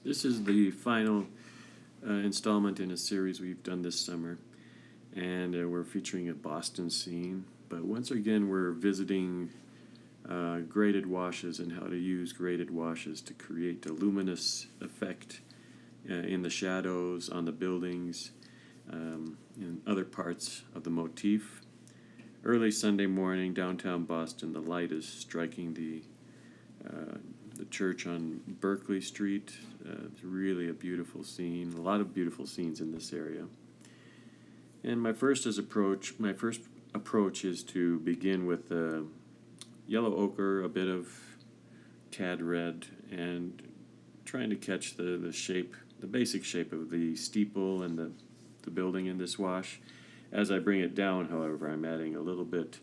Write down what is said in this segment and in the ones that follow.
This is the final installment in a series we've done this summer, and we're featuring a Boston scene. But once again, we're visiting graded washes and how to use graded washes to create a luminous effect in the shadows, on the buildings, in other parts of the motif. Early Sunday morning, downtown Boston, the light is striking the church on Berkeley Street. It's really a beautiful scene. A lot of beautiful scenes in this area. And my first approach is to begin with yellow ochre, a bit of tad red, and trying to catch the shape, the basic shape of the steeple and the building in this wash. As I bring it down, however, I'm adding a little bit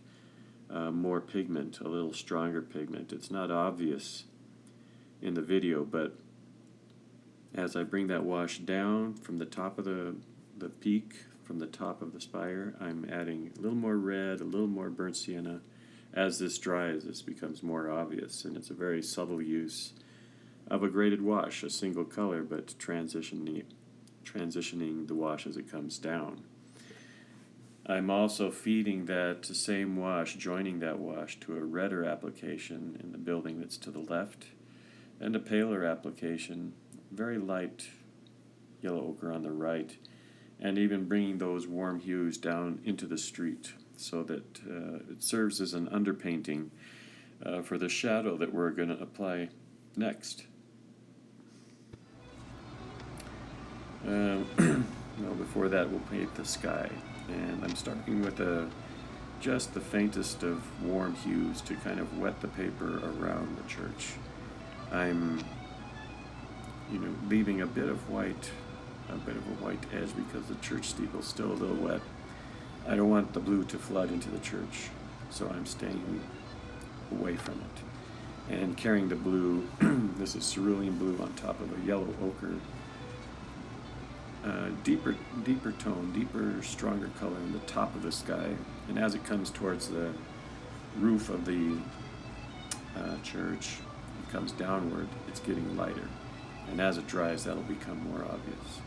more pigment, a little stronger pigment. It's not obvious in the video, but as I bring that wash down from the top of the peak, from the top of the spire, I'm adding a little more red, a little more burnt sienna. As this dries, this becomes more obvious, and it's a very subtle use of a graded wash, a single color, but transitioning the wash as it comes down. I'm also feeding that same wash, joining that wash to a redder application in the building that's to the left, and a paler application, very light yellow ochre on the right, and even bringing those warm hues down into the street so that it serves as an underpainting for the shadow that we're going to apply next. Before that, we'll paint the sky, and I'm starting with just the faintest of warm hues to kind of wet the paper around the church. I'm leaving a bit of a white edge because the church steeple's still a little wet. I don't want the blue to flood into the church, so I'm staying away from it. And carrying the blue, this is cerulean blue on top of a yellow ochre, deeper tone, stronger color in the top of the sky. And as it comes towards the roof of the church, it comes downward, it's getting lighter. And as it dries, that'll become more obvious.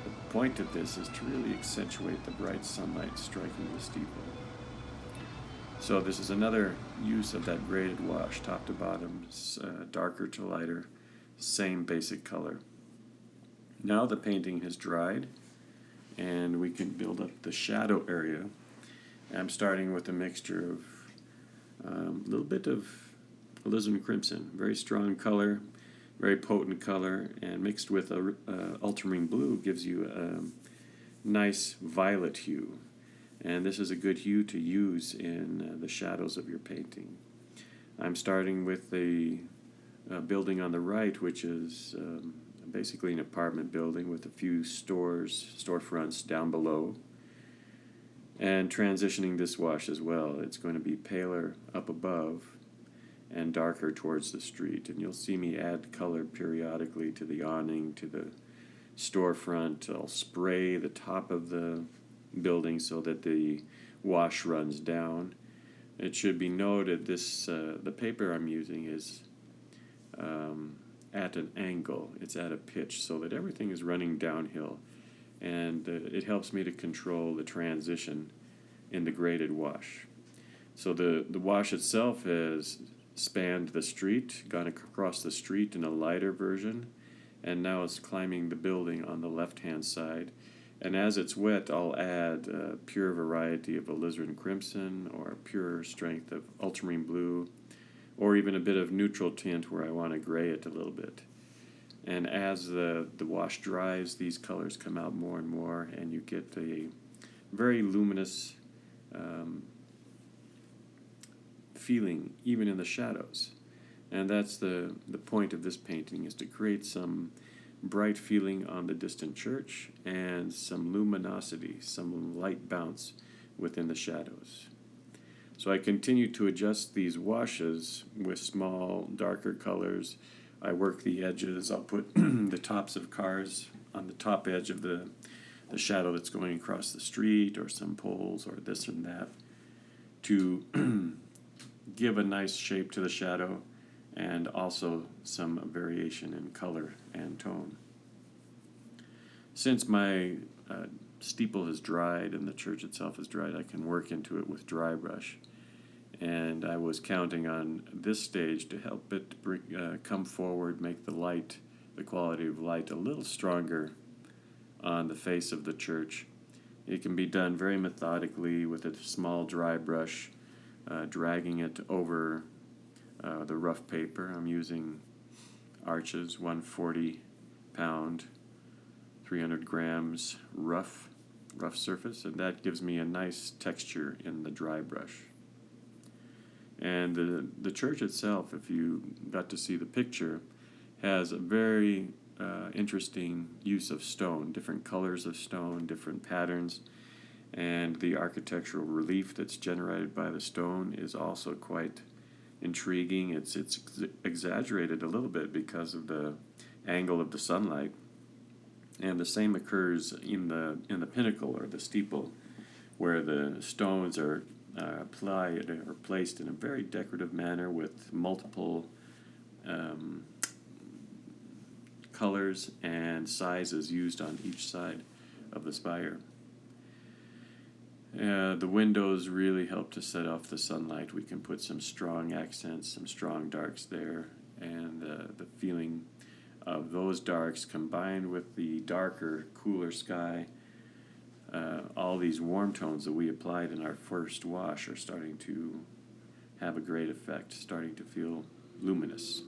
The point of this is to really accentuate the bright sunlight striking the steeple. So this is another use of that graded wash, top to bottom, darker to lighter, same basic color. Now the painting has dried, and we can build up the shadow area. I'm starting with a mixture of a little bit of alizarin crimson, very strong color, very potent color, and mixed with ultramarine blue gives you a nice violet hue. And this is a good hue to use in the shadows of your painting. I'm starting with the building on the right, which is basically an apartment building with a few storefronts down below, and transitioning this wash as well. It's going to be paler up above and darker towards the street, and you'll see me add color periodically to the awning, to the storefront. I'll spray the top of the building so that the wash runs down. It should be noted this the paper I'm using is at an angle. It's at a pitch so that everything is running downhill, and it helps me to control the transition in the graded wash. So the wash itself has spanned the street, gone across the street in a lighter version, and now it's climbing the building on the left-hand side. And as it's wet, I'll add a pure variety of alizarin crimson or pure strength of ultramarine blue, or even a bit of neutral tint where I want to gray it a little bit. And as the wash dries, these colors come out more and more, and you get a very luminous feeling even in the shadows. And that's the point of this painting, is to create some bright feeling on the distant church and some luminosity, some light bounce within the shadows. So I continue to adjust these washes with small, darker colors. I work the edges. I'll put the tops of cars on the top edge of the shadow that's going across the street, or some poles, or this and that, to give a nice shape to the shadow and also some variation in color and tone. Since my steeple has dried and the church itself has dried, I can work into it with dry brush. And I was counting on this stage to help it come forward, make the quality of light a little stronger on the face of the church. It can be done very methodically with a small dry brush, dragging it over the rough paper. I'm using Arches 140-pound, 300 grams rough surface, and that gives me a nice texture in the dry brush. And the church itself, if you got to see the picture, has a very interesting use of stone, different colors of stone, different patterns, and the architectural relief that's generated by the stone is also quite intriguing. It's exaggerated a little bit because of the angle of the sunlight, and the same occurs in the pinnacle or the steeple, where the stones are applied or placed in a very decorative manner with multiple colors and sizes used on each side of the spire. The windows really help to set off the sunlight. We can put some strong accents, some strong darks there, and the feeling of those darks combined with the darker, cooler sky. All these warm tones that we applied in our first wash are starting to have a great effect, starting to feel luminous.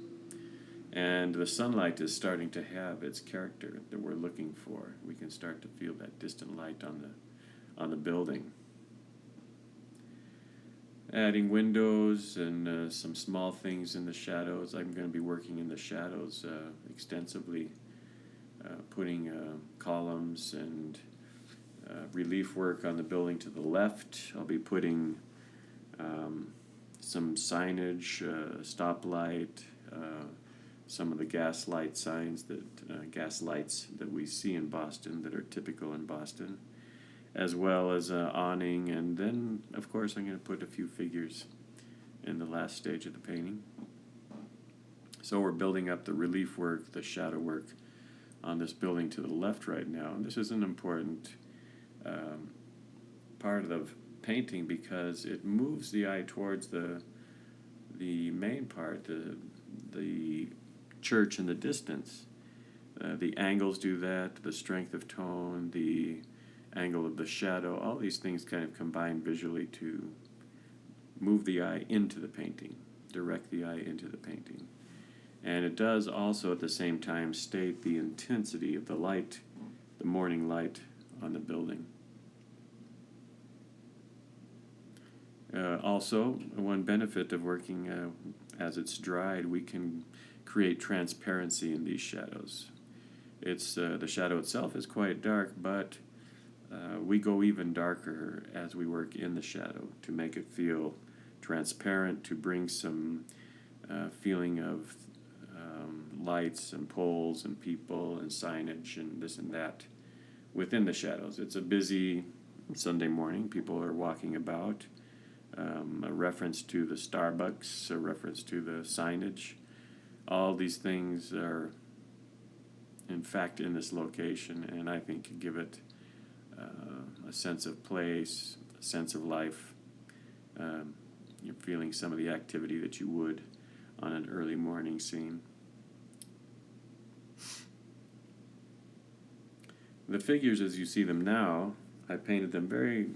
And the sunlight is starting to have its character that we're looking for. We can start to feel that distant light on the building. Adding windows and some small things in the shadows. I'm going to be working in the shadows extensively, putting columns and relief work on the building to the left. I'll be putting some signage, stoplight, some of the gas lights that we see in Boston that are typical in Boston, as well as an awning, and then of course I'm going to put a few figures in the last stage of the painting. So we're building up the relief work, the shadow work on this building to the left right now, and this is an important part of the painting because it moves the eye towards the main part, the church in the distance. The angles do that, the strength of tone, the angle of the shadow, all these things kind of combine visually to move the eye into the painting, direct the eye into the painting. And it does also at the same time state the intensity of the light, the morning light on the building. Also, one benefit of working as it's dried, we can create transparency in these shadows. It's the shadow itself is quite dark, but we go even darker as we work in the shadow to make it feel transparent, to bring some feeling of lights and poles and people and signage and this and that within the shadows. It's a busy Sunday morning. People are walking about. A reference to the Starbucks, a reference to the signage. All these things are, in fact, in this location, and I think give it a sense of place, a sense of life. You're feeling some of the activity that you would on an early morning scene. The figures as you see them now, I painted them very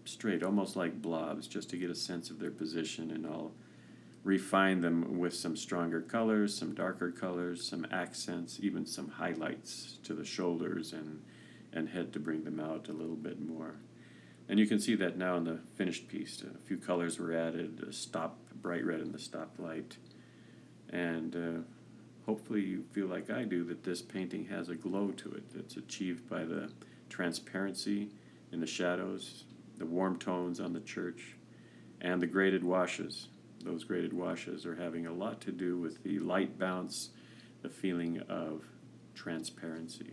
straight, almost like blobs, just to get a sense of their position, and I'll refine them with some stronger colors, some darker colors, some accents, even some highlights to the shoulders and head to bring them out a little bit more. And you can see that now in the finished piece. A few colors were added, bright red in the stoplight, and hopefully you feel like I do that this painting has a glow to it that's achieved by the transparency in the shadows, the warm tones on the church, and the graded washes. Those graded washes are having a lot to do with the light bounce, the feeling of transparency.